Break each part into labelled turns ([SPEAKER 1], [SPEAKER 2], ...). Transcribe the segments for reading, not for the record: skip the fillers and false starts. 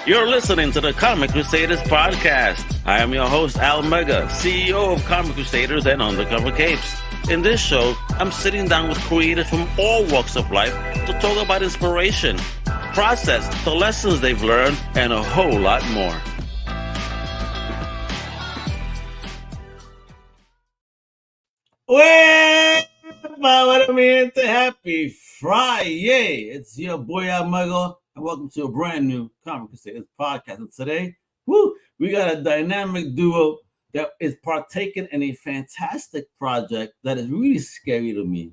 [SPEAKER 1] You're listening to the Comic Crusaders podcast. I am your host, Al Mega, CEO of Comic Crusaders and Undercover Capes. In this show, I'm sitting down with creators from all walks of life to talk about inspiration, process, the lessons they've learned, and a whole lot more.
[SPEAKER 2] Happy Friday! It's your boy Al Mega, and welcome to a brand new Comic Crusaders podcast. And today, we got a dynamic duo that is partaking in a fantastic project that is really scary to me.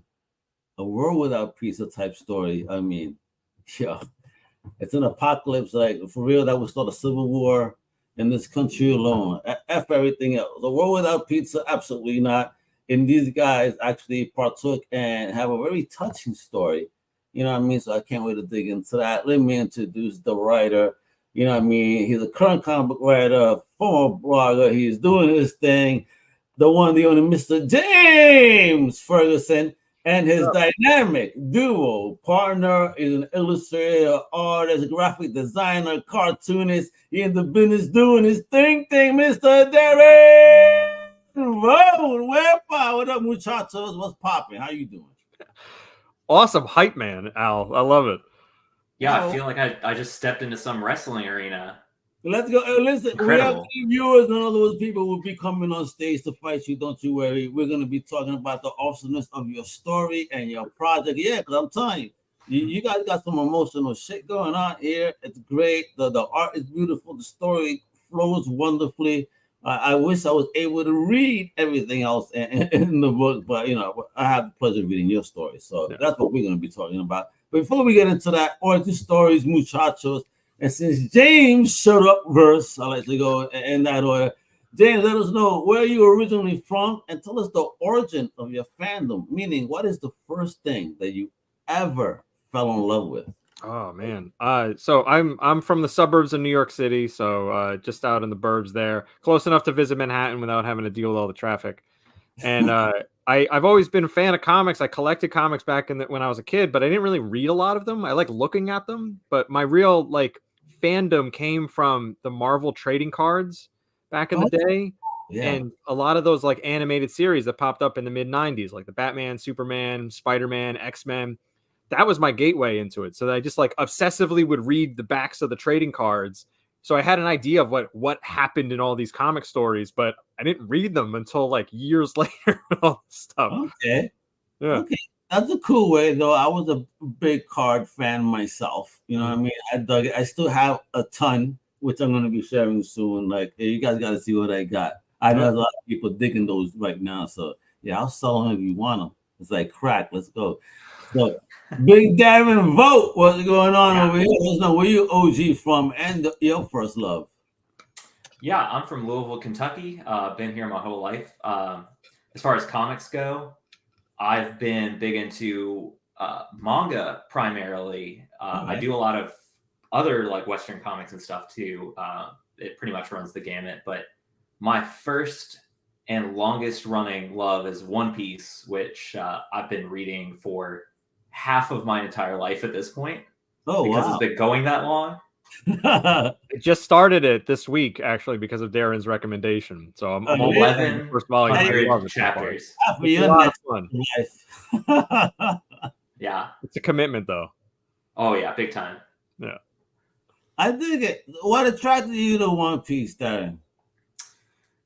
[SPEAKER 2] A world without pizza type story. I mean, it's an apocalypse, like for real, that would start a civil war in this country alone. F everything else. A world without pizza, absolutely not. And these guys actually partook and have a very touching story. You know what I mean? So I can't wait to dig into that. Let me introduce the writer. You know what I mean? He's a current comic book writer, former blogger. He's doing his thing. The one, the only Mr. James Ferguson, and his dynamic duo partner is an illustrator, artist, graphic designer, cartoonist. He in the business doing his thing, Mr. Darren Vogt. What up, muchachos? What's popping? How you doing?
[SPEAKER 3] Awesome hype, man, Al. I love it.
[SPEAKER 4] Yeah, I feel like I just stepped into some wrestling arena.
[SPEAKER 2] Let's go. Listen,
[SPEAKER 4] Incredible.
[SPEAKER 2] We have viewers and all those people will be coming on stage to fight you. Don't you worry. We're going to be talking about the awesomeness of your story and your project. Yeah, because I'm telling you, you guys got some emotional shit going on here. It's great. The art is beautiful. The story flows wonderfully. I wish I was able to read everything else in the book, but I have the pleasure of reading your story. So that's what we're going to be talking about. But before we get into that, origin stories, muchachos, and since James showed up first, I like to go in that order. James, let us know where you originally from and tell us the origin of your fandom. Meaning, what is the first thing that you ever fell in love with?
[SPEAKER 3] Oh man. So I'm from the suburbs of New York City, so just out in the burbs there, close enough to visit Manhattan without having to deal with all the traffic. And I've always been a fan of comics. I collected comics back when I was a kid, but I didn't really read a lot of them. I like looking at them, but my real fandom came from the Marvel trading cards back in the day. Yeah. And a lot of those animated series that popped up in the mid 90s, like the Batman, Superman, Spider-Man, X-Men. That was my gateway into it. So that I just obsessively would read the backs of the trading cards. So I had an idea of what happened in all these comic stories, but I didn't read them until years later. All this stuff.
[SPEAKER 2] Okay.
[SPEAKER 3] Yeah.
[SPEAKER 2] Okay. That's a cool way, though. I was a big card fan myself. You know what I mean? I dug it. I still have a ton, which I'm going to be sharing soon. Hey, you guys got to see what I got. I know there's a lot of people digging those right now. So, yeah, I'll sell them if you want them. It's like crack. Let's go. So, Big Darren Vogt, what's going on over here? Let's know where you OG from and your first love.
[SPEAKER 4] Yeah, I'm from Louisville, Kentucky. Been here my whole life. As far as comics go, I've been big into manga primarily. I do a lot of other Western comics and stuff too. It pretty much runs the gamut. But my first and longest running love is One Piece, which I've been reading for half of my entire life at this point. Because it's been going that long.
[SPEAKER 3] I just started it this week, actually, because of Darren's recommendation. So I'm
[SPEAKER 4] 11
[SPEAKER 3] first volume
[SPEAKER 4] chapters. Yeah.
[SPEAKER 3] It's a commitment, though.
[SPEAKER 4] Oh, yeah, big time.
[SPEAKER 3] Yeah.
[SPEAKER 2] I dig it. What attracted you to One Piece, Darren?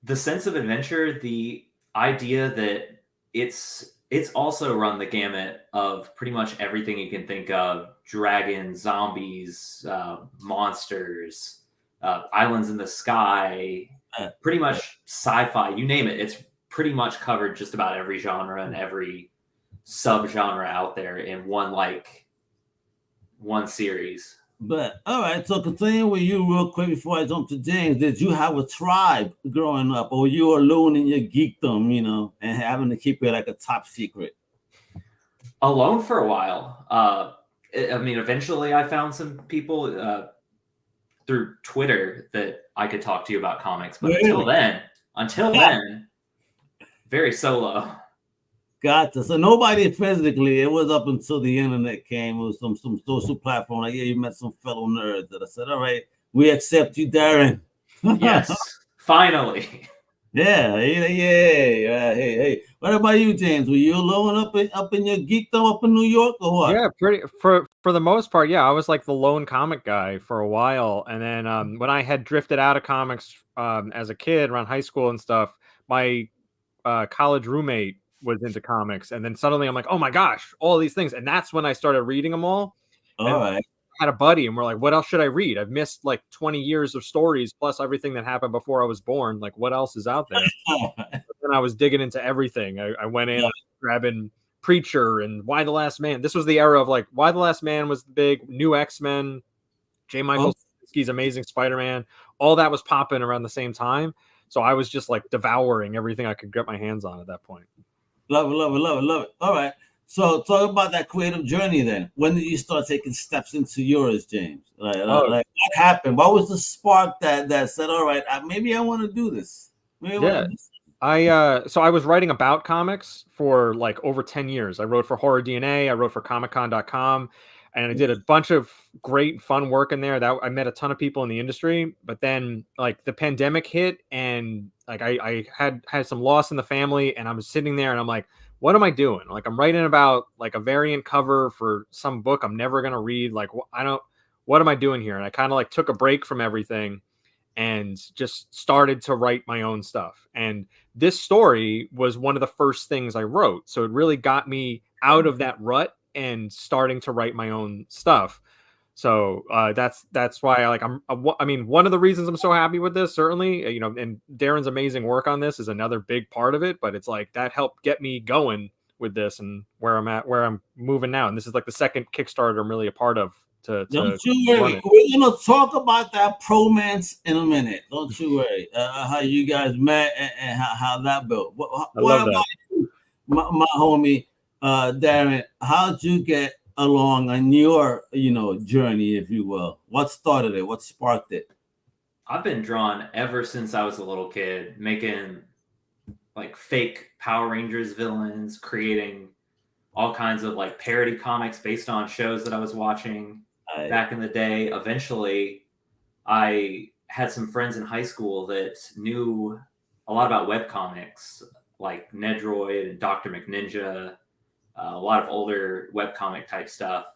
[SPEAKER 4] The sense of adventure, the idea that it's also run the gamut of pretty much everything you can think of: dragons, zombies, monsters, islands in the sky, pretty much sci-fi, you name it. It's pretty much covered just about every genre and every sub-genre out there in one series.
[SPEAKER 2] But all right, so continuing with you real quick before I jump to James. Did you have a tribe growing up, or you were alone in your geekdom, and having to keep it a top secret?
[SPEAKER 4] Alone for a while. Eventually I found some people through Twitter that I could talk to you about comics, but until then, very solo.
[SPEAKER 2] Gotcha. So nobody physically. It was up until the internet came. It was some social platform. You met some fellow nerds that I said, all right, We accept you, Darren.
[SPEAKER 4] Yes, finally.
[SPEAKER 2] Yeah. Hey. What about you, James? Were you alone up in your geekdom up in New York or what?
[SPEAKER 3] Yeah, pretty for the most part. Yeah, I was like the lone comic guy for a while, and then when I had drifted out of comics as a kid around high school and stuff, my college roommate was into comics, and then suddenly I'm like, oh my gosh, all these things, and that's when I started reading them all.
[SPEAKER 2] All
[SPEAKER 3] And
[SPEAKER 2] right.
[SPEAKER 3] I had a buddy, and we're like, what else should I read? I've missed like 20 years of stories plus everything that happened before I was born. Like, what else is out there? And I was digging into everything. I went in grabbing Preacher and Why the Last Man. This was the era of like Why the Last Man was big, New X-Men, J. Michael Straczynski's Amazing Spider-Man. All that was popping around the same time. So I was just like devouring everything I could get my hands on at that point.
[SPEAKER 2] Love it. All right. So talk about that creative journey then. When did you start taking steps into yours, James? Like what happened? What was the spark that said, all right, maybe I want to do this?
[SPEAKER 3] So I was writing about comics for like over 10 years. I wrote for Horror DNA, I wrote for comiccon.com, and I did a bunch of great fun work in there. That I met a ton of people in the industry, but then like the pandemic hit, and like I had some loss in the family, and I was sitting there and I'm like, what am I doing? Like, I'm writing about like a variant cover for some book I'm never going to read. Like, what am I doing here? And I kind of like took a break from everything and just started to write my own stuff. And this story was one of the first things I wrote. So it really got me out of that rut and starting to write my own stuff. So that's why I mean, one of the reasons I'm so happy with this, certainly, you know, and Darren's amazing work on this is another big part of it, but it's like that helped get me going with this and where I'm moving now. And this is like the second Kickstarter I'm really a part of.
[SPEAKER 2] Don't you worry. We're gonna talk about that bromance in a minute. Don't you worry. How you guys met and how that built. What about you, my homie Darren? How'd you get along on your journey, if you will? What started it? What sparked it?
[SPEAKER 4] I've been drawn ever since I was a little kid, making like fake Power Rangers villains, creating all kinds of like parody comics based on shows that I was watching back in the day. Eventually, I had some friends in high school that knew a lot about webcomics, like Nedroid and Dr. McNinja, a lot of older webcomic type stuff.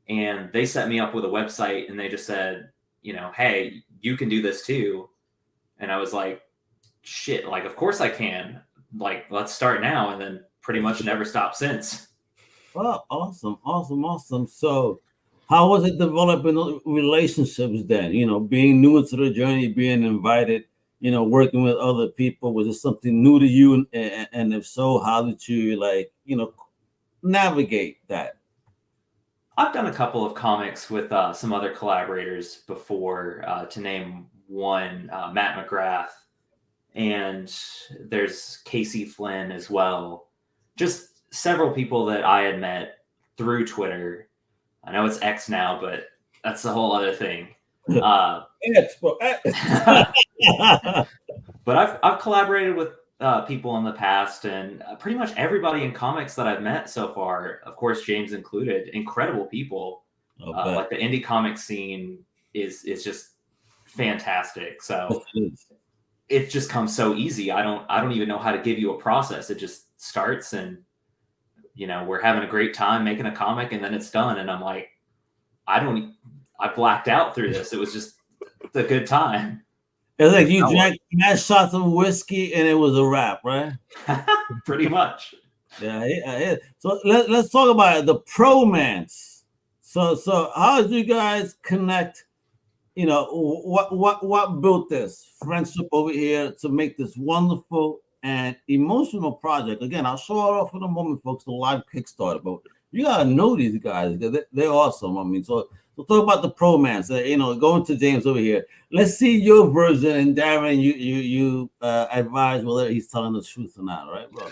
[SPEAKER 4] And they set me up with a website, and they just said, hey, you can do this too. And I was like, shit, like, of course I can. Like, let's start now. And then pretty much never stopped since.
[SPEAKER 2] Well, awesome. So how was it developing relationships then? Being new into the journey, being invited, working with other people. Was it something new to you? And if so, how did you navigate that?
[SPEAKER 4] I've done a couple of comics with some other collaborators before, to name one, Matt McGrath, and there's Casey Flynn as well. Just several people that I had met through Twitter. I know it's X now, but that's the whole other thing. But I've collaborated with people in the past, and pretty much everybody in comics that I've met so far, of course, James included, incredible people. Like the indie comic scene is just fantastic. So it just comes so easy. I don't even know how to give you a process. It just starts, and we're having a great time making a comic, and then it's done. And I'm like, I blacked out through this. It was just a good time.
[SPEAKER 2] It's like you drank shots of whiskey and it was a wrap, right?
[SPEAKER 4] Pretty much.
[SPEAKER 2] Yeah. So let's talk about it, the bromance. So how did you guys connect? What built this friendship over here to make this wonderful and emotional project? Again, I'll show it off in a moment, folks. The live Kickstarter, but you gotta know these guys. They're awesome. I mean, so talk about the bromance. Going to James over here. Let's see your version, and Darren, you advise whether he's telling the truth or not, right, bro?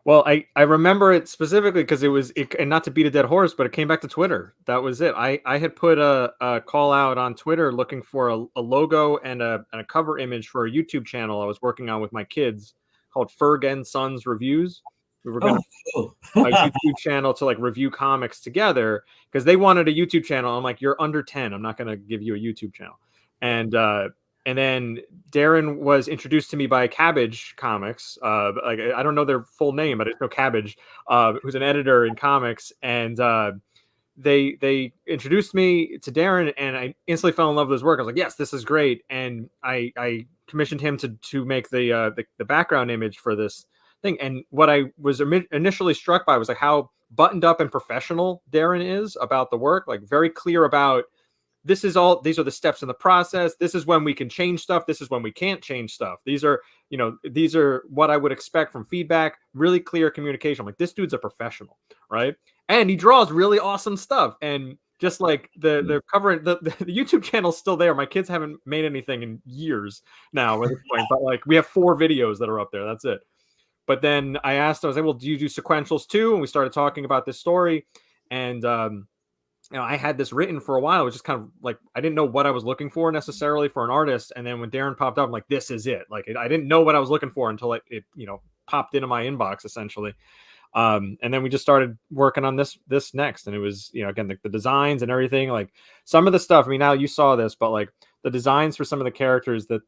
[SPEAKER 3] Well, I remember it specifically because and not to beat a dead horse, but it came back to Twitter. That was it. I had put a call out on Twitter looking for a logo and a cover image for a YouTube channel I was working on with my kids called Ferg and Sons Reviews. We were going to a YouTube channel to like review comics together because they wanted a YouTube channel. I'm like, you're under 10. I'm not going to give you a YouTube channel. And then Darren was introduced to me by Cabbage Comics. Like I don't know their full name, but I know Cabbage, who's an editor in comics, and they introduced me to Darren, and I instantly fell in love with his work. I was like, yes, this is great, and I commissioned him to make the background image for this thing. And what I was initially struck by was like how buttoned up and professional Darren is about the work, like very clear about. These are the steps in the process. This is when we can change stuff. This is when we can't change stuff. These are what I would expect from feedback. Really clear communication. I'm like, this dude's a professional, right? And he draws really awesome stuff. And just like the cover, the YouTube channel's still there. My kids haven't made anything in years now at this point, but like we have 4 videos that are up there. That's it. But then I asked, I was like, well, do you do sequentials too? And we started talking about this story, and I had this written for a while. It was just kind of like, I didn't know what I was looking for necessarily for an artist. And then when Darren popped up, I'm like, this is it. Like, I didn't know what I was looking for until it popped into my inbox essentially. And then we just started working on this next. And it was, again, the designs and everything, like some of the stuff, I mean, now you saw this, but like the designs for some of the characters that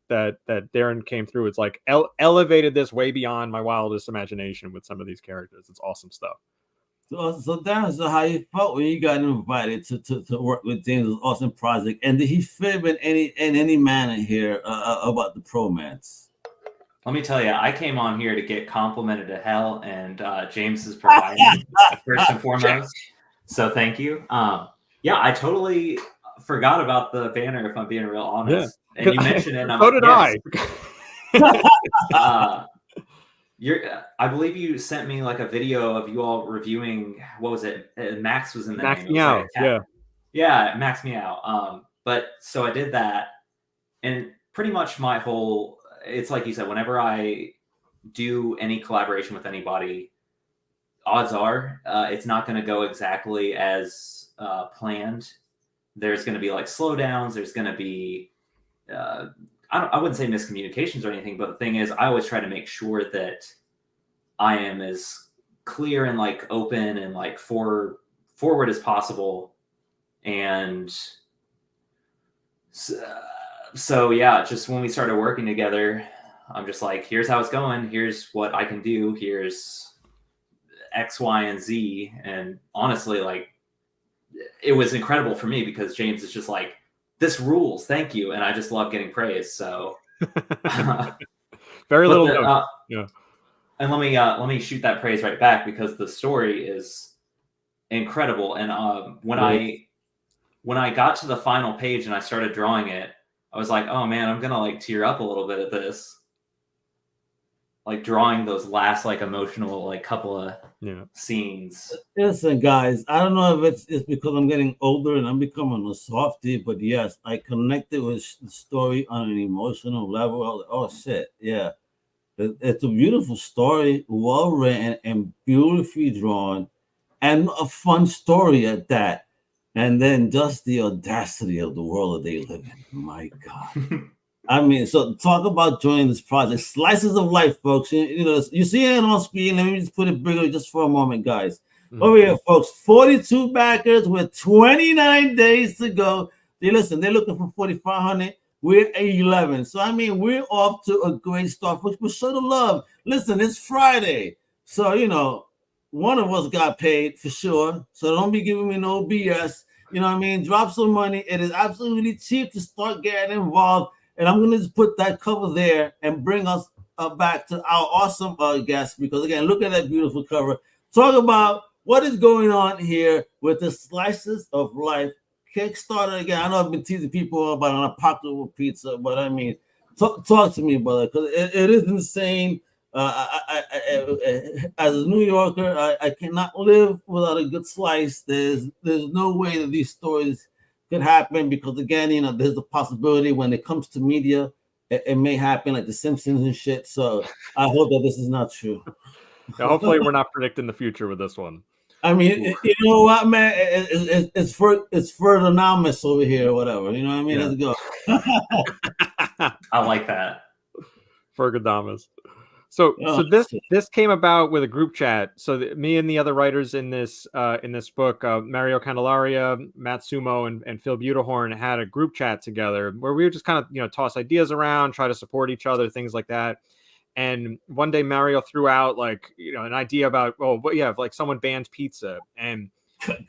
[SPEAKER 3] Darren came through, it's like elevated this way beyond my wildest imagination with some of these characters. It's awesome stuff.
[SPEAKER 2] So Darren, so how you felt when you got invited to work with James' awesome project, and did he fib in any manner here about the Promance?
[SPEAKER 4] Let me tell you, I came on here to get complimented to hell, and James is providing first and foremost. So thank you. Yeah, I totally forgot about the banner, if I'm being real honest. Yeah. And you mentioned it.
[SPEAKER 3] So did I.
[SPEAKER 4] I believe you sent me like a video of you all reviewing. What was it? Max was in the
[SPEAKER 3] Max
[SPEAKER 4] name.
[SPEAKER 3] Meow.
[SPEAKER 4] Yeah, Max Meow. But so I did that, and pretty much my whole. It's like you said. Whenever I do any collaboration with anybody, odds are it's not going to go exactly as planned. There's going to be like slowdowns. There's going to be. I wouldn't say miscommunications or anything, but the thing is, I always try to make sure that I am as clear and like open and like forward as possible. And so yeah, just when we started working together, I'm just like, here's how it's going. Here's what I can do. Here's X, Y, and Z. And honestly, like it was incredible for me because James is just like, this rules, thank you, and I just love getting praise. So,
[SPEAKER 3] very little.
[SPEAKER 4] Yeah, and let me shoot that praise right back because the story is incredible. And when I got to the final page and I started drawing it, I was like, oh man, I'm gonna like tear up a little bit at this. Like drawing those last like emotional like couple of scenes.
[SPEAKER 2] Listen, guys, I don't know if it's because I'm getting older and I'm becoming a softie, but yes, I connected with the story on an emotional level. I was like, oh shit, yeah. It's a beautiful story, well written and beautifully drawn, and a fun story at that. And then just the audacity of the world that they live in. My God. I mean, so talk about joining this project. Slices of life, folks. You see it on screen. Let me just put it bigger just for a moment, guys. Mm-hmm. Over here, folks. 42 backers with 29 days to go. They're looking for 4,500. We're 11. So, I mean, we're off to a great start, folks. But show the love. Listen, it's Friday. So, one of us got paid for sure. So don't be giving me no BS. You know what I mean? Drop some money. It is absolutely cheap to start getting involved. And I'm going to just put that cover there and bring us back to our awesome guest. Because, again, look at that beautiful cover. Talk about what is going on here with the Slices of Life Kickstarter. Again, I know I've been teasing people about an apocalypse pizza, but I mean, talk to me, brother, because it is insane. As a New Yorker, I cannot live without a good slice. There's no way that these stories could happen because, again, there's the possibility when it comes to media, it may happen like The Simpsons and shit. So I hope that this is not true.
[SPEAKER 3] Yeah, hopefully we're not predicting the future with this one.
[SPEAKER 2] I mean, you know what, man? It's Fergonomics over here or whatever. You know what I mean?
[SPEAKER 3] Yeah.
[SPEAKER 2] Let's go.
[SPEAKER 4] I like that.
[SPEAKER 3] Fergonomics. So
[SPEAKER 2] Oh,
[SPEAKER 3] this came about with a group chat. So me and the other writers in this book, Mario Candelaria, Matt Sumo, and Phil Butehorn had a group chat together where we would just kind of toss ideas around, try to support each other, things like that. And one day Mario threw out an idea about like someone banned pizza, and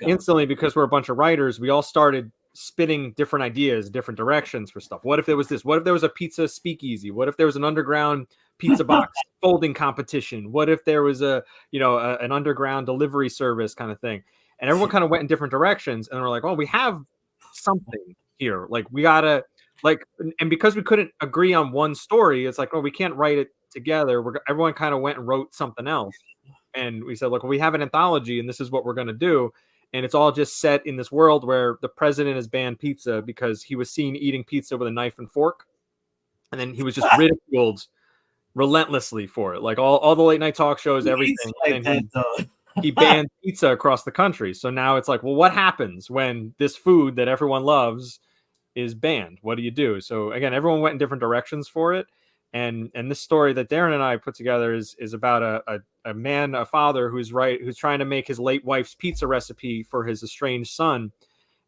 [SPEAKER 3] instantly, because we're a bunch of writers, we all started spitting different ideas, different directions for stuff. What if there was this? What if there was a pizza speakeasy? What if there was an underground pizza box folding competition? What if there was an underground delivery service kind of thing? And everyone kind of went in different directions, and we're like, well, we have something here. Like we gotta and because we couldn't agree on one story, it's like, well, we can't write it together. Everyone kind of went and wrote something else. And we said, look, we have an anthology and this is what we're going to do. And it's all just set in this world where the president has banned pizza because he was seen eating pizza with a knife and fork. And then he was just ridiculed relentlessly for it. Like all the late night talk shows, everything. He banned pizza across the country. So now it's like, well, what happens when this food that everyone loves is banned? What do you do? So again, everyone went in different directions for it. And this story that Darren and I put together is about a father who's trying to make his late wife's pizza recipe for his estranged son.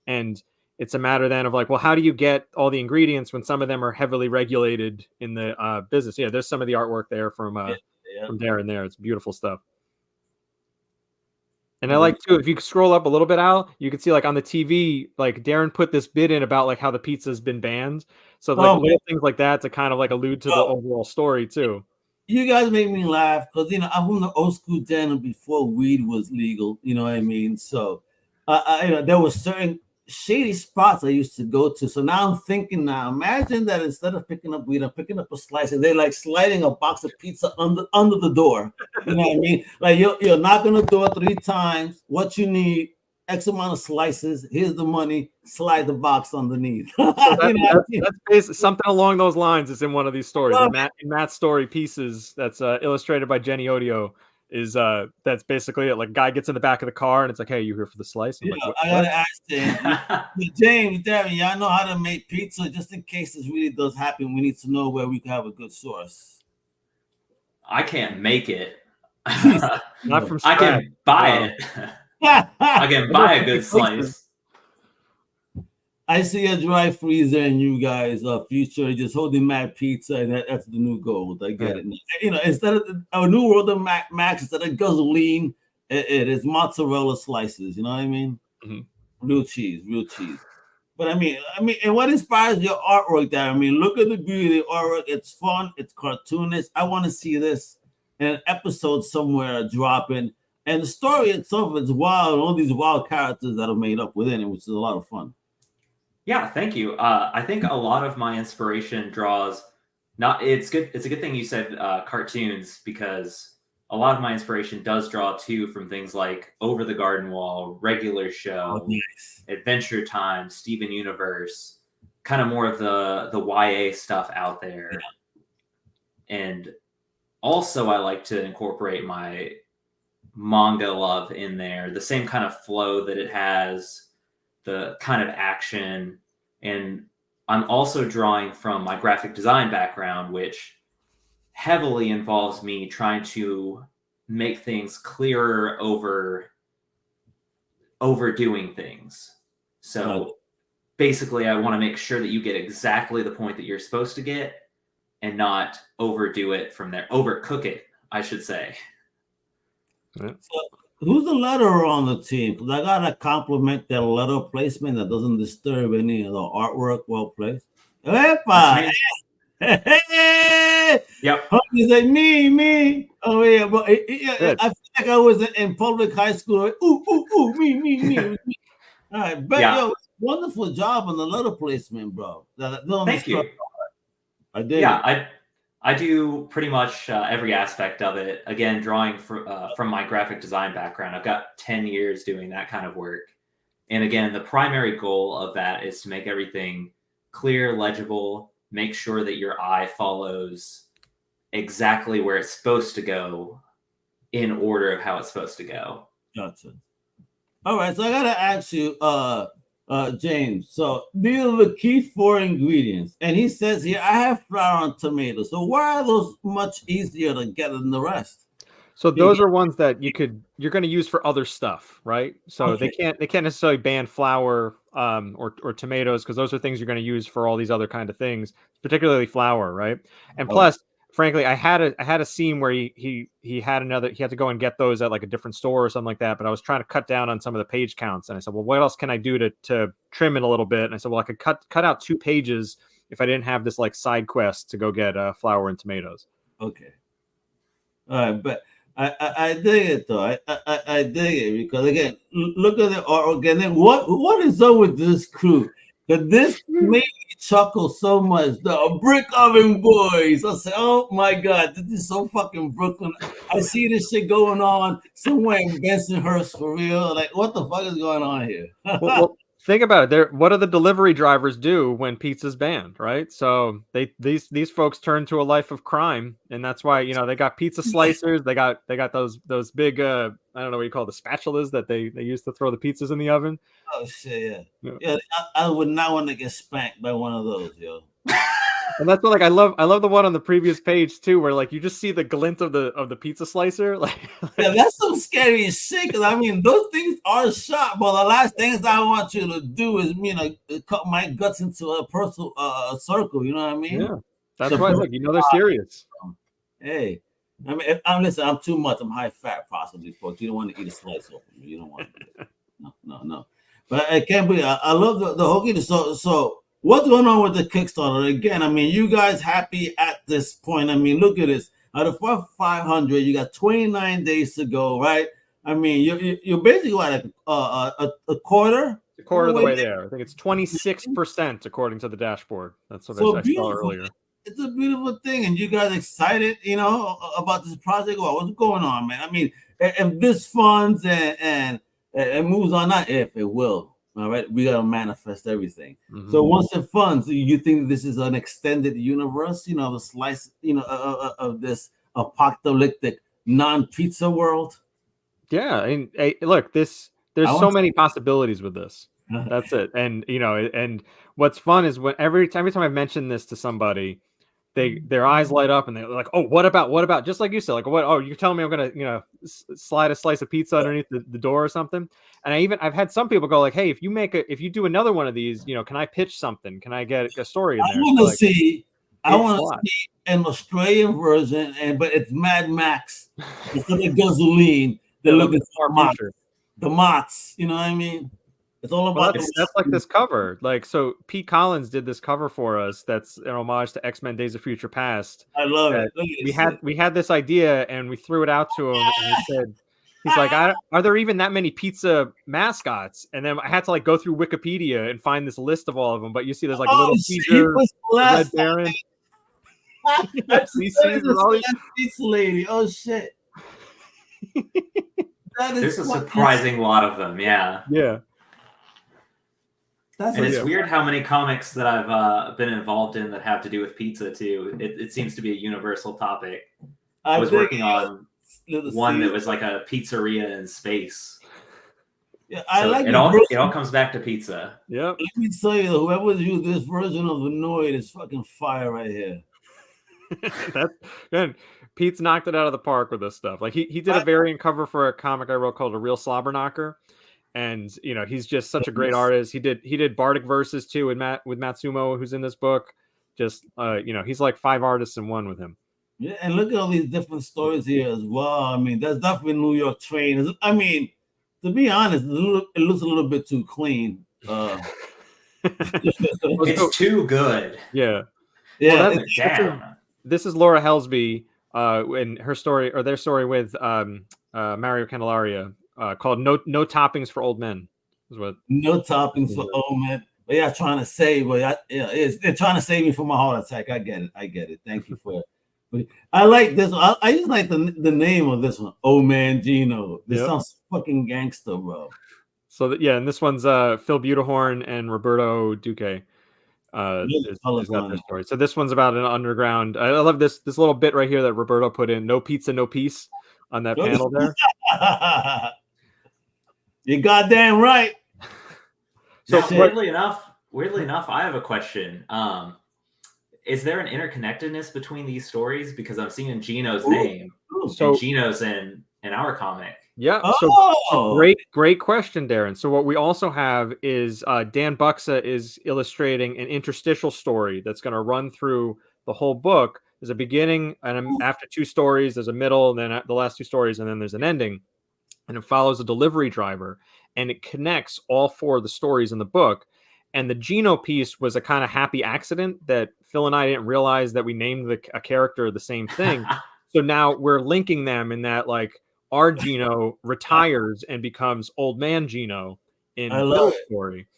[SPEAKER 3] And it's a matter then of like, well, how do you get all the ingredients when some of them are heavily regulated in the business? Yeah, there's some of the artwork there from Darren there. It's beautiful stuff. And I like too, if you scroll up a little bit, Al, you can see like on the TV, like Darren put this bit in about like how the pizza's been banned. So like little things like that to kind of like allude to the overall story too.
[SPEAKER 2] You guys make me laugh because I'm from the old school Daniel before weed was legal. You know what I mean? So there were certain shady spots I used to go to. So now I'm thinking imagine that instead of picking up weed, I'm picking up a slice and they're like sliding a box of pizza under the door. You know what I mean? Like you're knocking the door 3 times. What you need, X amount of slices. Here's the money. Slide the box underneath.
[SPEAKER 3] So that's basically something along those lines. Is in one of these stories. In Matt's story, Pieces, that's illustrated by Jenny Odio. Is that's basically it. Like guy gets in the back of the car and it's like, hey, you here for the slice?
[SPEAKER 2] I gotta ask James, Darren, y'all know how to make pizza just in case this really does happen. We need to know where we can have a good source.
[SPEAKER 4] I can't make it.
[SPEAKER 3] Not from
[SPEAKER 4] scratch. I can buy it. I can buy a good slice.
[SPEAKER 2] I see a dry freezer and you guys future just holding mad pizza, and that's the new gold. I get it. Instead of a new world of Max, instead of gasoline, it is mozzarella slices. You know what I mean? Mm-hmm. Real cheese. But I mean, and what inspires your artwork there? I mean, look at the beauty of the artwork. It's fun. It's cartoonish. I want to see this in an episode somewhere dropping. And the story itself is wild. All these wild characters that are made up within it, which is a lot of fun.
[SPEAKER 4] Yeah, thank you. I think a lot of my inspiration draws. It's good. It's a good thing you said cartoons, because a lot of my inspiration does draw too from things like Over the Garden Wall, Regular Show, Adventure Time, Steven Universe, kind of more of the YA stuff out there. Yeah. And also I like to incorporate my manga love in there, the same kind of flow that it has, the kind of action. And I'm also drawing from my graphic design background, which heavily involves me trying to make things clearer over overdoing things. So basically I want to make sure that you get exactly the point that you're supposed to get and not overdo it from there, overcook it, I should say.
[SPEAKER 2] So who's the letterer on the team? Because I gotta compliment that letter placement that doesn't disturb any of the artwork well placed. Hey!
[SPEAKER 4] Yep.
[SPEAKER 2] He's like me. Oh yeah, but I feel like I was in public high school. Like, ooh, me. All right, but yo, wonderful job on the letter placement, bro.
[SPEAKER 4] Thank you.
[SPEAKER 2] I did.
[SPEAKER 4] Yeah, I do pretty much every aspect of it. Again, drawing from my graphic design background, I've got 10 years doing that kind of work. And again, the primary goal of that is to make everything clear, legible, make sure that your eye follows exactly where it's supposed to go in order of how it's supposed to go.
[SPEAKER 2] Gotcha. All right, so I gotta ask you, James. So these are the key 4 ingredients, and he says here, I have flour and tomatoes. So why are those much easier to get than the rest?
[SPEAKER 3] So those are ones that you're going to use for other stuff, right? So
[SPEAKER 2] Okay.
[SPEAKER 3] they can't necessarily ban flour or tomatoes, because those are things you're going to use for all these other kind of things, particularly flour, right? And plus, frankly, I had a scene where he had to go and get those at like a different store or something like that, but I was trying to cut down on some of the page counts, and I said, well, what else can I do to trim it a little bit? And I said, well, I could cut out 2 pages if I didn't have this like side quest to go get flour and tomatoes.
[SPEAKER 2] Okay. All right, but I dig it though. I dig it because again, look at the organic. What is up with this crew? Because this made me chuckle so much. The brick oven boys. I said, oh my god, this is so fucking Brooklyn. I see this shit going on somewhere in Bensonhurst for real. Like, what the fuck is going on here?
[SPEAKER 3] well, think about it. What do the delivery drivers do when pizza's banned, right? So these folks turn to a life of crime, and that's why they got pizza slicers. They got those big I don't know what you call the spatulas that they use to throw the pizzas in the oven.
[SPEAKER 2] Oh shit, yeah. I would not want to get spanked by one of those, yo.
[SPEAKER 3] And that's what, like, I love the one on the previous page too, where like you just see the glint of the pizza slicer. Like,
[SPEAKER 2] yeah, that's some scary shit. Cause I mean, those things are sharp, but the last things I want you to do is, cut my guts into a personal circle. You know what I mean?
[SPEAKER 3] Yeah, that's why. Look, they're serious.
[SPEAKER 2] Hey, I mean, I'm too much. I'm high fat, possibly, folks. You don't want to eat a slice off of me. You don't want to do that. No. But I can't believe I love the whole game. So. What's going on with the Kickstarter? Again, I mean, you guys happy at this point? I mean, look at this. Out of 500, you got 29 days to go, right? I mean, you're basically like a quarter?
[SPEAKER 3] A quarter of the way there. I think it's 26% according to the dashboard. That's what I saw earlier.
[SPEAKER 2] It's a beautiful thing. And you guys excited, about this project? Well, what's going on, man? I mean, if this funds and moves on, not if, it will. All right, we gotta manifest everything. Mm-hmm. So once it funds, you think this is an extended universe, the slice, of this apocalyptic non-pizza world?
[SPEAKER 3] Yeah, and look, there's so many possibilities with this. That's it. And and what's fun is when every time I mention this to somebody, their eyes light up and they're like, oh, what about just like you said, like, what? Oh, you're telling me I'm gonna slide a slice of pizza underneath the door or something? And I've had some people go like, hey, if you do another one of these, can I pitch something? Can I get a story in there?
[SPEAKER 2] I want to see an Australian version, but it's Mad Max instead of gasoline. They're looking for the Mots. You know what I mean? It's all about
[SPEAKER 3] that's like this cover. Like, so Pete Collins did this cover for us. That's an homage to X-Men: Days of Future Past.
[SPEAKER 2] I love it.
[SPEAKER 3] We had this idea and we threw it out to him, and he said, he's like, are there even that many pizza mascots? And then I had to like go through Wikipedia and find this list of all of them. But you see, there's like Little Caesar, Red Baron,
[SPEAKER 2] pizza lady. Oh shit!
[SPEAKER 4] There's a surprising lot of them. Yeah. And it's weird how many comics that I've been involved in that have to do with pizza too. It seems to be a universal topic. I was working on one that was like a pizzeria in space.
[SPEAKER 2] Yeah, it
[SPEAKER 4] all comes back to pizza.
[SPEAKER 3] Yeah.
[SPEAKER 2] Let me tell you, whoever used this version of the Noid is fucking fire right here.
[SPEAKER 3] Pete's knocked it out of the park with this stuff. Like he did a variant cover for a comic I wrote called A Real Slobber Knocker. And he's just such a great artist. He did Bardic Verses too with Matsumo, who's in this book. Just he's like 5 artists in one with him.
[SPEAKER 2] Yeah, and look at all these different stories here as well. I mean, that's definitely New York train. I mean, to be honest, it looks a little bit too clean.
[SPEAKER 4] It's too good.
[SPEAKER 3] Yeah.
[SPEAKER 2] Well,
[SPEAKER 3] this is Laura Helsby in her story, or their story with Mario Candelaria. Called No Toppings for Old Men. Is what
[SPEAKER 2] No Toppings for Old Men. But yeah, trying to save. They're trying to save me from a heart attack. I get it. Thank you for it. I like this one. I just like the name of this one. Old Man Gino. This sounds fucking gangster, bro.
[SPEAKER 3] So and this one's Phil Butehorn and Roberto Duque. Is their story. So this one's about an underground. I love this little bit right here that Roberto put in. No pizza, no peace on that panel there.
[SPEAKER 2] You're goddamn right.
[SPEAKER 3] So
[SPEAKER 4] now, weirdly enough, I have a question. Is there an interconnectedness between these stories? Because I'm seeing Gino's name, and Gino's in our comic.
[SPEAKER 3] Yeah. So great question, Darren. So what we also have is Dan Buxa is illustrating an interstitial story that's going to run through the whole book. There's a beginning, and after 2 stories, there's a middle, and then the last 2 stories, and then there's an ending. And it follows a delivery driver, and it connects all 4 of the stories in the book. And the Gino piece was a kind of happy accident that Phil and I didn't realize that we named a character the same thing. So now we're linking them in that, like, our Gino retires and becomes old man Gino in Phil's story.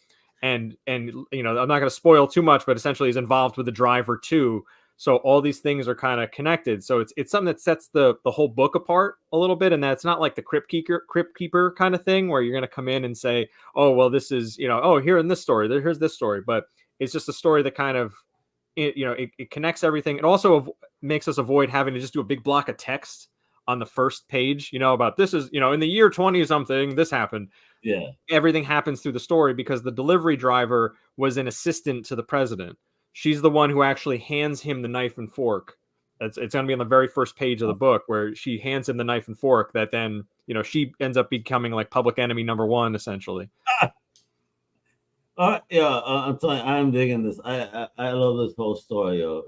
[SPEAKER 3] And you know, I'm not going to spoil too much, but essentially he's involved with the driver too. So all these things are kind of connected. So it's something that sets the whole book apart a little bit. And that's not like the Crypt Keeper kind of thing where you're going to come in and say, oh, well, this is, you know, oh, here in this story, here's this story. But it's just a story that kind of, it connects everything. It also makes us avoid having to just do a big block of text on the first page, you know, about this is, you know, in the year 20 something, this happened.
[SPEAKER 2] Yeah.
[SPEAKER 3] Everything happens through the story because the delivery driver was an assistant to the president. She's the one who actually hands him the knife and fork. It's going to be on the very first page of the book where she hands him the knife and fork that then, you know, she ends up becoming like public enemy number 1, essentially.
[SPEAKER 2] I'm telling you, I'm digging this. I love this whole story, yo.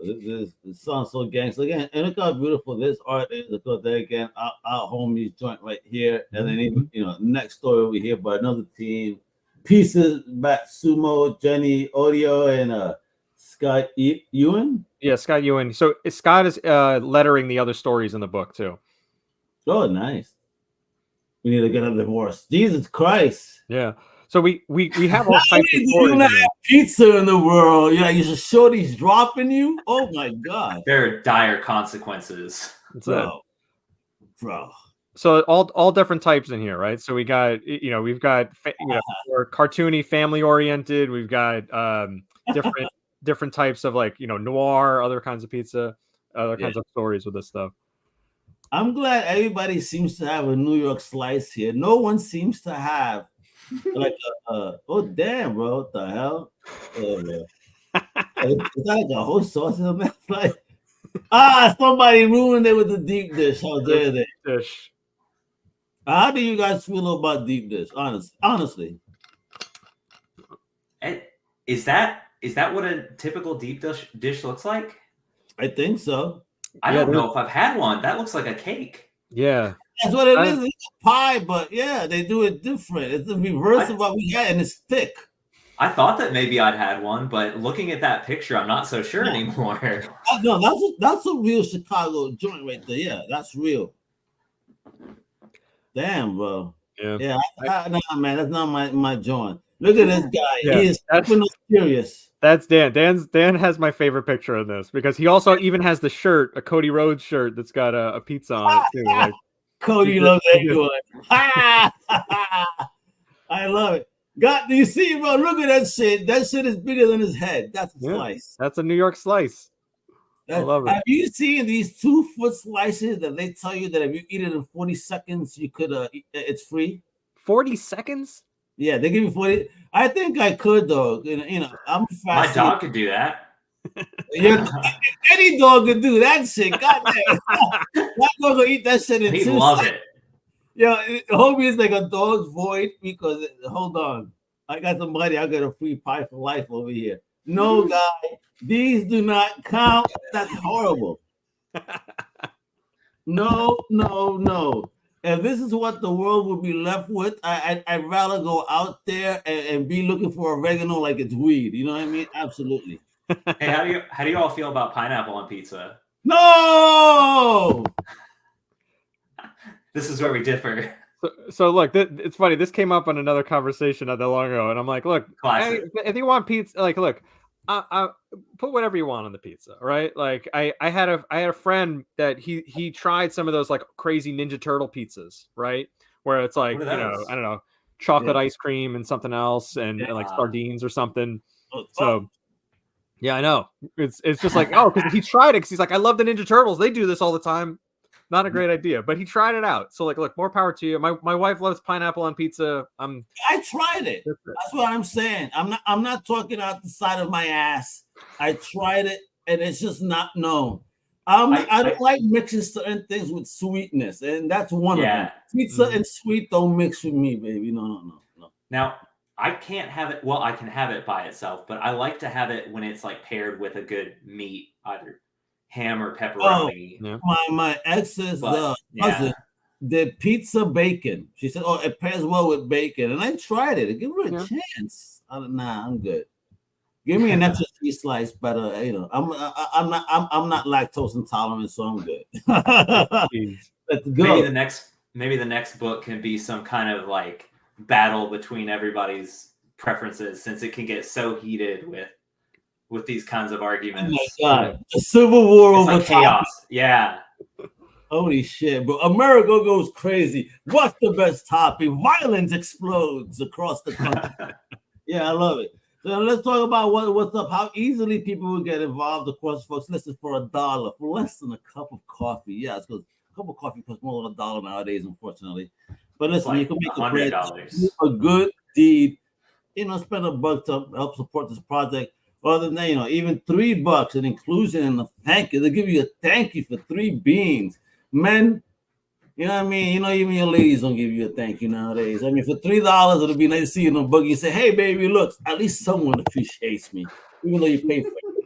[SPEAKER 2] This sounds so gangster. Again, and look how beautiful this art is. Look at that again. Our homies joint right here. And then even, you know, next story over here by another team. Pieces, Bat Sumo, Jenny Audio, and Scott Ewan?
[SPEAKER 3] Yeah, Scott Ewan. So Scott is lettering the other stories in the book too.
[SPEAKER 2] Oh, nice. We need to get a divorce. Jesus Christ.
[SPEAKER 3] Yeah. So we have all types of stories.
[SPEAKER 2] You have pizza in the world. Yeah, you just shorty's dropping you. Oh my God.
[SPEAKER 4] There are dire consequences.
[SPEAKER 2] Bro.
[SPEAKER 3] So all different types in here, right? So we got, you know, we've got, you know, we're cartoony, family oriented. We've got different types of, like, you know, noir, other kinds of pizza, other kinds of stories with this stuff.
[SPEAKER 2] I'm glad everybody seems to have a New York slice here. No one seems to have like oh damn, bro, what the hell? Is that like a whole sauce in the like somebody ruined it with the deep dish. How dare they? How do you guys feel about deep dish? Honestly.
[SPEAKER 4] Is that what a typical deep dish looks like?
[SPEAKER 2] I think so.
[SPEAKER 4] I don't know if I've had one. That looks like a cake.
[SPEAKER 3] Yeah.
[SPEAKER 2] That's what it is. It's a pie, but yeah, they do it different. It's the reverse of what we had, and it's thick.
[SPEAKER 4] I thought that maybe I'd had one, but looking at that picture, I'm not so sure anymore.
[SPEAKER 2] No, that's a real Chicago joint right there. Yeah, that's real. Damn, bro. Yeah. Nah, man, that's not my joint. Look at this guy.
[SPEAKER 3] Yeah,
[SPEAKER 2] he is serious.
[SPEAKER 3] That's Dan. Dan has my favorite picture of this because he also even has the shirt, a Cody Rhodes shirt that's got a pizza on it too. Like,
[SPEAKER 2] Cody loves everyone. I love it. God, do you see, bro? Look at that shit. That shit is bigger than his head. That's a slice.
[SPEAKER 3] That's a New York slice. I love it.
[SPEAKER 2] Have you seen these 2-foot slices that they tell you that if you eat it in 40 seconds, you could it's free?
[SPEAKER 3] 40 seconds?
[SPEAKER 2] Yeah, they give you 40. I think I could though. You know, I'm fast.
[SPEAKER 4] My dog could do that.
[SPEAKER 2] Any dog could do that shit. God damn. That dog will eat that shit in 2 seconds.
[SPEAKER 4] He'd love it.
[SPEAKER 2] Yeah, homie is like a dog's void because hold on. I got somebody, I got a free pie for life over here. No, guy, these do not count. That's horrible. No. If this is what the world would be left with, I'd rather go out there and be looking for oregano like it's weed. You know what I mean? Absolutely.
[SPEAKER 4] Hey, how do you all feel about pineapple on pizza?
[SPEAKER 2] No.
[SPEAKER 4] This is where we differ.
[SPEAKER 3] So look, it's funny. This came up on another conversation not that long ago, and I'm like, look, if you want pizza, like, look, I put whatever you want on the pizza, right? Like, I had a friend that he tried some of those like crazy Ninja Turtle pizzas, right? Where it's like, you know, I don't know, chocolate ice cream and something else, and like sardines or something. So. Yeah, I know. It's just like, because he tried it because he's like, I love the Ninja Turtles. They do this all the time. not a great idea. But he tried it out. So like, look, more power to you. My wife loves pineapple on pizza.
[SPEAKER 2] I tried it. That's what I'm saying. I'm not talking out the side of my ass. I tried it, and it's just not known. I don't like mixing certain things with sweetness, and that's one of them. Pizza and sweet don't mix with me, baby. No.
[SPEAKER 4] Now, I can't have it. Well, I can have it by itself, but I like to have it when it's like paired with a good meat, either ham or pepperoni.
[SPEAKER 2] My ex's cousin did pizza bacon. She said, "Oh, it pairs well with bacon," and I tried it. Give her a chance. Nah, I'm good. Give me an extra cheese slice, but I'm not lactose intolerant, so I'm good. Let's go.
[SPEAKER 4] Maybe the next book can be some kind of like battle between everybody's preferences, since it can get so heated with these kinds of arguments.
[SPEAKER 2] Oh my God, the civil war over
[SPEAKER 4] like chaos. Yeah.
[SPEAKER 2] Holy shit, bro! America goes crazy. What's the best topic? Violence explodes across the country. Yeah, I love it. So let's talk about what's up. How easily people will get involved across, folks. Listen, for $1, for less than a cup of coffee. Yeah, it's because a cup of coffee costs more than $1 nowadays, unfortunately. But listen, you can make a good deed. Spend $1 to help support this project. Other than that, even $3, an inclusion and a thank you. They give you a thank you for 3 beans. Men, you know what I mean? Even your ladies don't give you a thank you nowadays. I mean, for $3, it'll be nice to see you in a buggy and say, "Hey, baby, look, at least someone appreciates me, even though you pay for it." You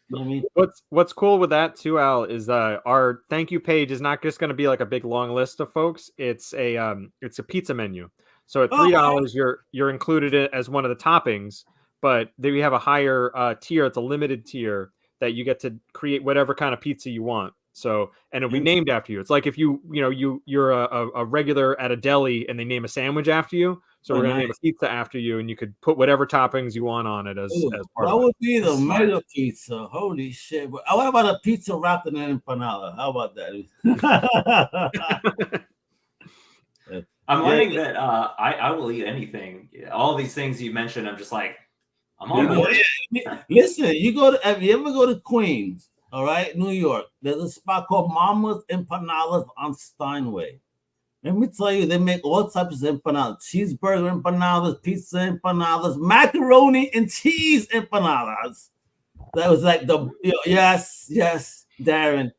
[SPEAKER 2] know what I mean?
[SPEAKER 3] What's cool with that too, Al, is our thank you page is not just going to be like a big long list of folks. It's a pizza menu. So at $3, you're included as one of the toppings, but then we have a higher tier. It's a limited tier that you get to create whatever kind of pizza you want. So, and it'll be named after you. It's like if you're a regular at a deli and they name a sandwich after you. So we're gonna name a pizza after you, and you could put whatever toppings you want on it as part of it.
[SPEAKER 2] That would be the mega pizza. Holy shit! But what about a pizza wrapped in an empanada? How about that?
[SPEAKER 4] I'm learning that I will eat anything. All these things you mentioned, I'm just like, I'm on board.
[SPEAKER 2] Listen, have you ever go to Queens? All right, New York. There's a spot called Mama's Empanadas on Steinway. Let me tell you, they make all types of empanadas: cheeseburger empanadas, pizza empanadas, macaroni and cheese empanadas. That was like yes, Darren,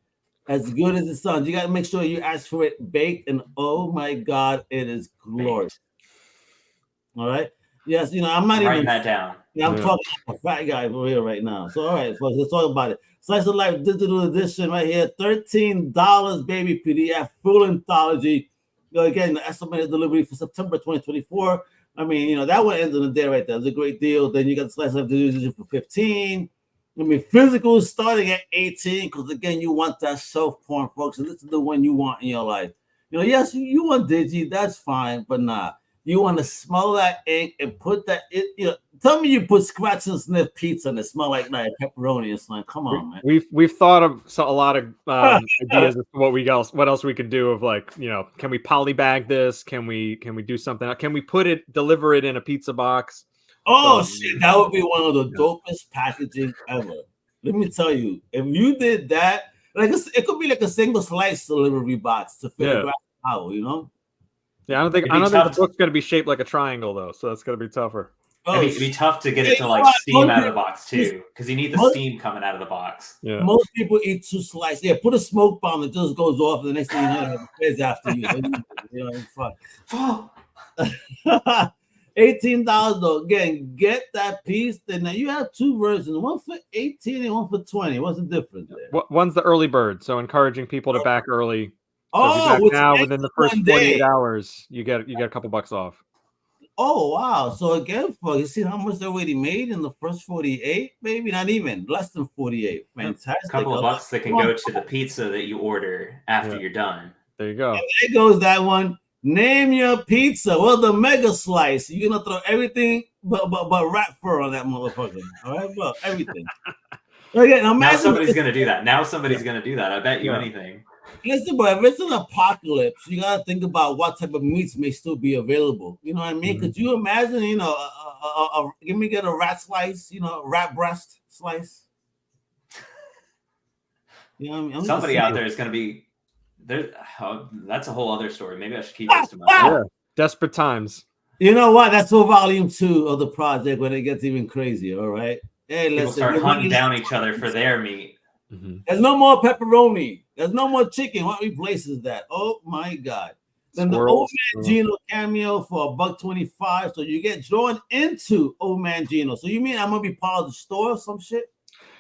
[SPEAKER 2] as good as it sounds. You got to make sure you ask for it baked, and oh my God, it is glorious. All right. Yes, I'm not
[SPEAKER 4] writing that down.
[SPEAKER 2] Yeah, I'm talking like a fat guy over here right now. So all right, folks, let's talk about it. Slice of Life digital edition right here, $13, baby, PDF, full anthology. Again, the estimated delivery for September 2024. I mean, that one ends in a day right there. It's a great deal. Then you got the Slice of Life digital edition for $15. I mean, physical is starting at $18 because, again, you want that self-porn, folks. And this is the one you want in your life. Yes, you want digi, that's fine, but nah. You want to smell that ink and put that. Tell me you put scratch and sniff pizza and it smell like that pepperoni and something. Come on, man.
[SPEAKER 3] We've thought of a lot of ideas of what else we could do. Of like, can we polybag this? Can we do something? Can we deliver it in a pizza box?
[SPEAKER 2] Oh shit, that would be one of the dopest packaging ever. Let me tell you, if you did that, it could be like a single slice delivery box to fit the out.
[SPEAKER 3] Yeah, I don't think the book's going to be shaped like a triangle though, so that's going to be tougher.
[SPEAKER 4] It'd be tough to get it to steam out of the box too, because you need the steam coming out of the box.
[SPEAKER 2] Yeah. Most people eat 2 slices. Yeah, put a smoke bomb that just goes off, and the next thing you know, it's after you. Fuck. $18 though. Again, get that piece. Then now you have 2 versions, one for $18 and one for $20. What's the difference there?
[SPEAKER 3] One's the early bird, so encouraging people to back early.
[SPEAKER 2] So
[SPEAKER 3] now within the first 48 hours, you get a couple bucks off.
[SPEAKER 2] Oh wow! So again, you see how much they already made in the first 48? Maybe not even less than 48. Fantastic!
[SPEAKER 4] A couple of bucks that can go to the pizza that you order after you're done.
[SPEAKER 3] There you go.
[SPEAKER 2] And there goes that one. Name your pizza. Well, the mega slice. You're gonna throw everything but rat fur on that motherfucker. All right, bro. Everything. Okay,
[SPEAKER 4] now somebody's gonna do that. I bet you anything.
[SPEAKER 2] Listen, but if it's an apocalypse, you gotta think about what type of meats may still be available. You know what I mean? Could you imagine, get a rat slice, rat breast slice?
[SPEAKER 4] Somebody out there is gonna be That's a whole other story. Maybe I should keep this to myself.
[SPEAKER 3] Yeah, desperate times.
[SPEAKER 2] You know what? That's for volume 2 of the project when it gets even crazier. All right. Hey,
[SPEAKER 4] People
[SPEAKER 2] listen.
[SPEAKER 4] start hunting down each other for their meat.
[SPEAKER 3] Mm-hmm.
[SPEAKER 2] There's no more pepperoni. There's no more chicken. What replaces that? Oh my God. Then the Old Man Gino cameo for $1.25. So you get drawn into Old Man Gino. So you mean I'm gonna be part of the store or some shit?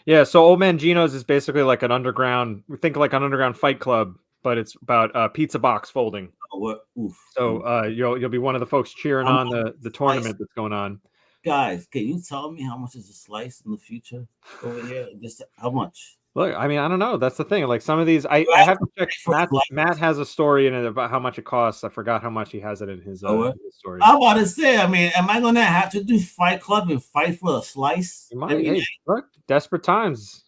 [SPEAKER 3] Yeah, so Old Man Gino's is basically like an underground, think like an underground fight club, but it's about pizza box folding.
[SPEAKER 2] Oh, oof.
[SPEAKER 3] So you'll be one of the folks cheering on the tournament that's going on.
[SPEAKER 2] Guys, can you tell me how much is a slice in the future over here? Just how much?
[SPEAKER 3] Look, I mean, I don't know. That's the thing. Like some of these, I have to check. Matt has a story in it about how much it costs. I forgot how much he has it in his story.
[SPEAKER 2] I'm about to say, I mean, am I gonna have to do Fight Club and fight for a slice?
[SPEAKER 3] Hey, look, desperate times.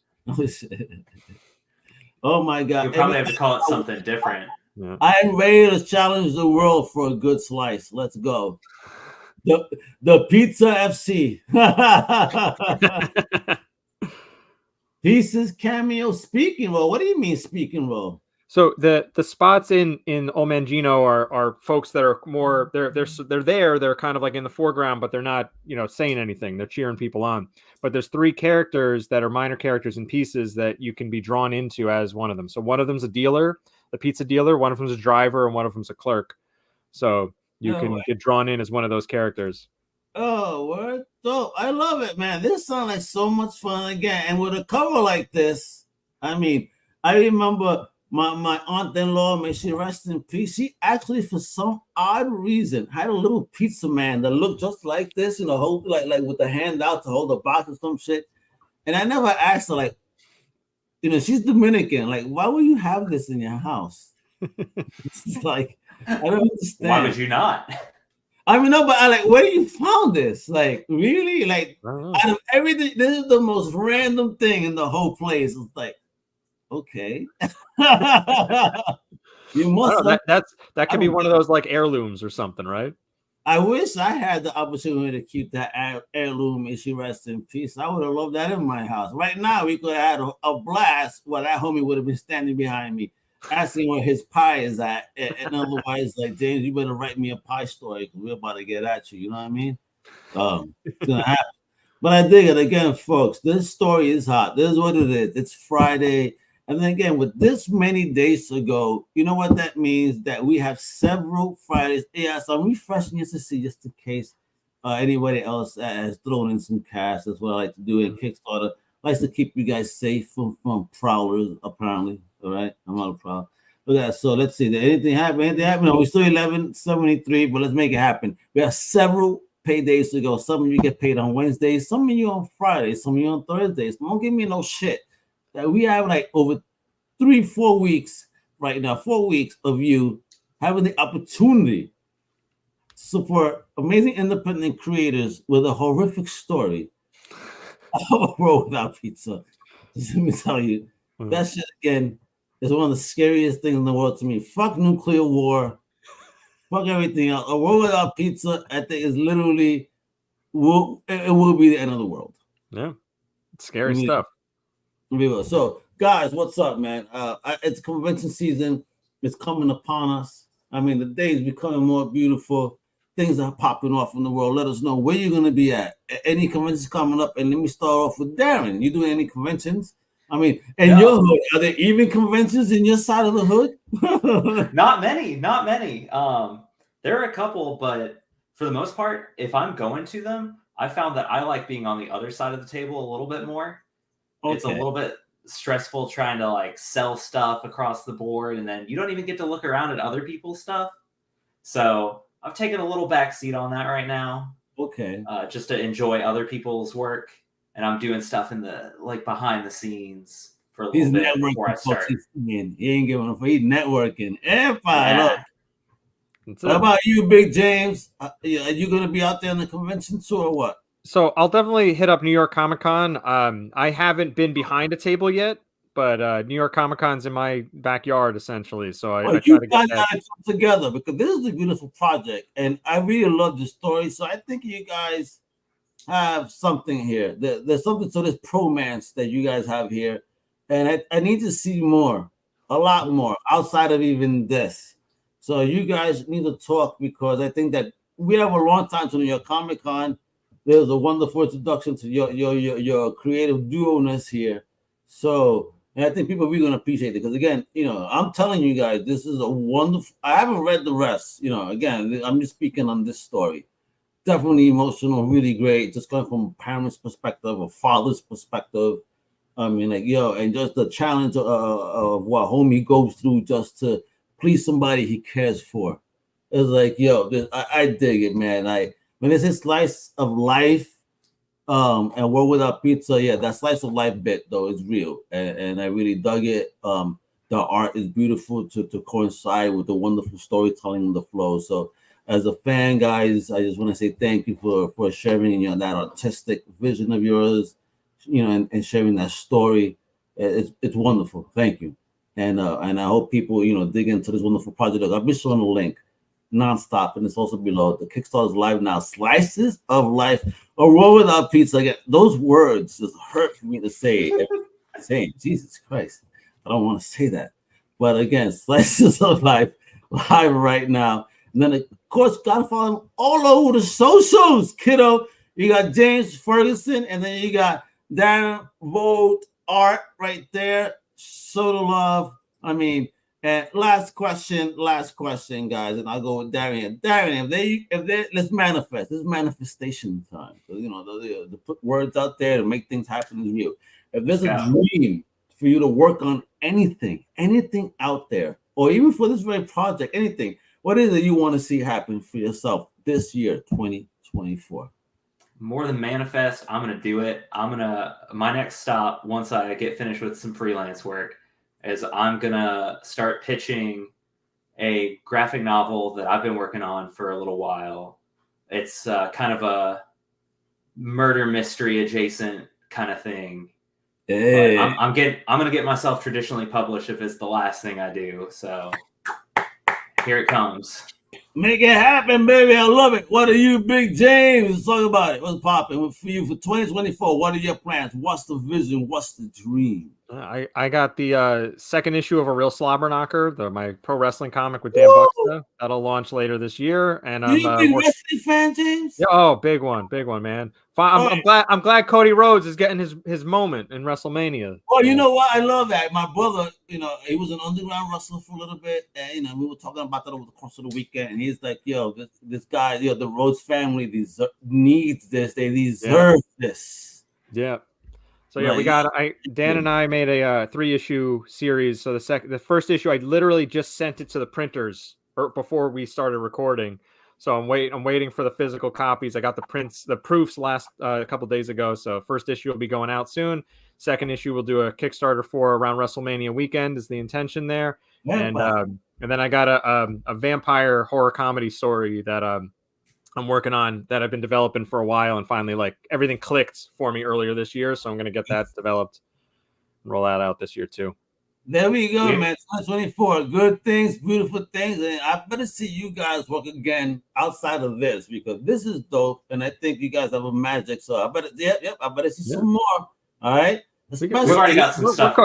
[SPEAKER 2] Oh my God!
[SPEAKER 4] You probably have to call it something different.
[SPEAKER 3] Yeah.
[SPEAKER 2] I am ready to challenge the world for a good slice. Let's go. The Pizza FC. Pieces cameo speaking role. What do you mean speaking role?
[SPEAKER 3] So the spots in Old Man Gino are folks that are more they're kind of like in the foreground, but they're not saying anything. They're cheering people on. But there's 3 characters that are minor characters in Pieces that you can be drawn into as one of them. So one of them's a dealer, the pizza dealer. One of them's a driver, and one of them's a clerk. So you can get drawn in as one of those characters.
[SPEAKER 2] Oh, what? So I love it, man. This sounds like so much fun again. And with a cover like this, I mean, I remember my aunt-in-law, may she rest in peace. She actually, for some odd reason, had a little pizza man that looked just like this, hold like with the hand out to hold the box or some shit. And I never asked her, like, she's Dominican. Like, why would you have this in your house? It's like, I don't understand.
[SPEAKER 4] Why would you not?
[SPEAKER 2] I mean, no, but I where do you found this? Like, really? Like, out of everything, this is the most random thing in the whole place. It's like, okay. You must.
[SPEAKER 3] That could be one of those like heirlooms or something, right?
[SPEAKER 2] I wish I had the opportunity to keep that heirloom. May she rest in peace. I would have loved that in my house. Right now, we could have had a blast. Well, that homie would have been standing behind me, asking where his pie is at, and otherwise, like, James, you better write me a pie story because we're about to get at you. You know what I mean? It's gonna happen. But I dig it again, folks. This story is hot. This is what it is. It's Friday, and then again, with this many days to go, you know what that means? That we have several Fridays. Yeah, so I'm refreshing just to see, just in case anybody else has thrown in some cash. That's what I like to do in Kickstarter. Likes to keep you guys safe from prowlers, apparently. All right, I'm not a prowler. Look at that. So let's see. Did anything happen? Anything happen? No, we're still 1173, but let's make it happen. We have several paydays to go. Some of you get paid on Wednesdays, some of you on Fridays, some of you on Thursdays. Don't give me no shit. That we have like over 3-4 weeks right now, 4 weeks of you having the opportunity to support amazing independent creators with a horrific story of a world without pizza. Just let me tell you, that shit again is one of the scariest things in the world to me. Fuck nuclear war. Fuck everything else. A world without pizza, I think, is literally it will be the end of the world.
[SPEAKER 3] Yeah, scary stuff.
[SPEAKER 2] So, guys, what's up, man? It's convention season. It's coming upon us. I mean, the day is becoming more beautiful. Things are popping off in the world. Let us know where you're going to be at. Any conventions coming up? And let me start off with Darren. You doing any conventions? I mean, in your hood, are there even conventions in your side of the hood?
[SPEAKER 4] Not many. There are a couple, but for the most part, if I'm going to them, I found that I like being on the other side of the table a little bit more. Okay. It's a little bit stressful trying to like sell stuff across the board, and then you don't even get to look around at other people's stuff. So I've taken a little back seat on that right now.
[SPEAKER 2] Okay.
[SPEAKER 4] Just to enjoy other people's work. And I'm doing stuff in the like behind the scenes for a little bit before I start.
[SPEAKER 2] He ain't giving up. He's networking.
[SPEAKER 3] What
[SPEAKER 2] about you, Big James? Are you going to be out there on the convention too, or what?
[SPEAKER 3] So I'll definitely hit up New York Comic Con. I haven't been behind a table yet, but New York Comic Con's in my backyard essentially. So I try to get that.
[SPEAKER 2] Come together because this is a beautiful project, and I really love the story. So I think you guys have something here. There's something to this romance that you guys have here, and I need to see more a lot more outside of even this. So you guys need to talk because I think that we have a long time to New York Comic Con. There's a wonderful introduction to your creative duo-ness here. So, and I think people are really going to appreciate it because, again, I'm telling you guys, this is a wonderful. I haven't read the rest. Again, I'm just speaking on this story. Definitely emotional, really great. Just coming from a parent's perspective, a father's perspective. I mean, and just the challenge of what homie goes through just to please somebody he cares for. It's like, I dig it, man. When it's a slice of life, and World Without Pizza, that slice of life bit though is real, and I really dug it. The art is beautiful to coincide with the wonderful storytelling and the flow. So, as a fan, guys, I just want to say thank you for sharing that artistic vision of yours, and sharing that story. It's wonderful. Thank you, and I hope people dig into this wonderful project. I'll be showing the link nonstop, and it's also below. The Kickstarter is live now. Slices of Life, a World Without Pizza. Again, those words just hurt for me to say. Saying Jesus Christ, I don't want to say that, but again, Slices of Life live right now. And then, of course, gotta follow him all over the socials, kiddo. You got James Ferguson, and then you got Darren Vogt art right there. So to love. I mean, and last question, guys, and I'll go with Darren. Darren, if they let's manifest. This is manifestation time. So, to put words out there to make things happen in you. If there's a dream for you to work on anything out there, or even for this very project, anything. What is it you want to see happen for yourself this year, 2024?
[SPEAKER 4] More than manifest, I'm going to do it. My next stop, once I get finished with some freelance work, is I'm going to start pitching a graphic novel that I've been working on for a little while. It's kind of a murder mystery adjacent kind of thing.
[SPEAKER 2] Hey.
[SPEAKER 4] I'm going to get myself traditionally published if it's the last thing I do. So here it comes.
[SPEAKER 2] Make it happen, baby. I love it. What are you, Big James? Talk about it. What's popping for you for 2024? What are your plans? What's the vision? What's the dream?
[SPEAKER 3] I got the second issue of A Real Slobber Knocker, my pro wrestling comic with Dan Buxton. That'll launch later this year. And
[SPEAKER 2] you a big wrestling fan, James?
[SPEAKER 3] Yeah, oh, big one, man. I'm glad Cody Rhodes is getting his moment in WrestleMania.
[SPEAKER 2] Oh, you know what? I love that. My brother, he was an underground wrestler for a little bit, and we were talking about that over the course of the weekend. And he's like, this guy, the Rhodes family needs this. They deserve this.
[SPEAKER 3] Yeah. So we got Dan and I made a 3-issue series. So the first issue, I literally just sent it to the printers before we started recording. So I'm waiting for the physical copies. I got the proofs last a couple days ago. So first issue will be going out soon. Second issue we'll do a Kickstarter for around WrestleMania weekend is the intention there. Yeah, and then I got a vampire horror comedy story that I'm working on that I've been developing for a while, and finally everything clicked for me earlier this year. So I'm going to get that developed and roll that out this year too.
[SPEAKER 2] There we go, man. 2024. Good things, beautiful things. And I better see you guys work again outside of this because this is dope. And I think you guys have a magic. So I better see some more. All right.
[SPEAKER 4] We've already got some stuff.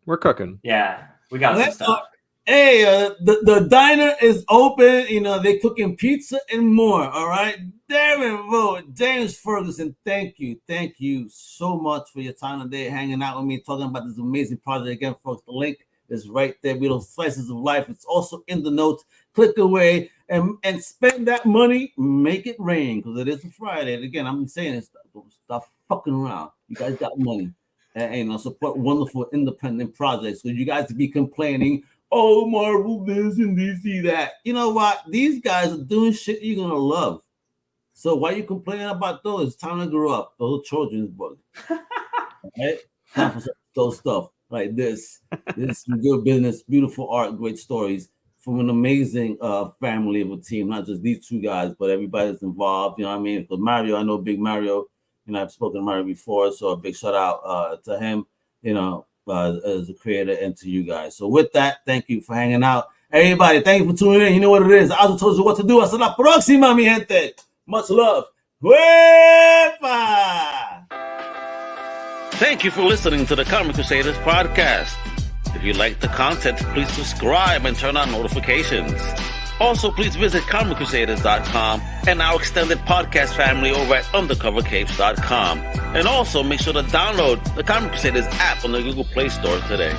[SPEAKER 3] We're cooking.
[SPEAKER 4] Yeah. We got some stuff.
[SPEAKER 2] Hey, the diner is open. They're cooking pizza and more. All right. Darren Vogt, James Ferguson, thank you so much for your time today, hanging out with me, talking about this amazing project. Again, folks, the link is right there. We those Slices of Life. It's also in the notes. Click away and spend that money. Make it rain because it is a Friday. And again, I'm saying this. Stop fucking around. You guys got money. And support wonderful independent projects. So you guys to be complaining, oh, Marvel this and DC that. You know what? These guys are doing shit you're going to love. So why are you complaining about those? It's time to grow up. Those are children's books. Right? Time for those stuff like this. This is some good business, beautiful art, great stories from an amazing family of a team. Not just these two guys, but everybody that's involved. You know what I mean? Because Mario, I know Big Mario. I've spoken to Mario before, so a big shout out to him, as a creator and to you guys. So with that, thank you for hanging out. Everybody, thank you for tuning in. You know what it is. I also told you what to do. Hasta la próxima, mi gente. Much love. Huepa!
[SPEAKER 1] Thank you for listening to the Comic Crusaders podcast. If you like the content, please subscribe and turn on notifications. Also, please visit comiccrusaders.shop and our extended podcast family over at undercovercapes.com. And also, make sure to download the Comic Crusaders app on the Google Play Store today.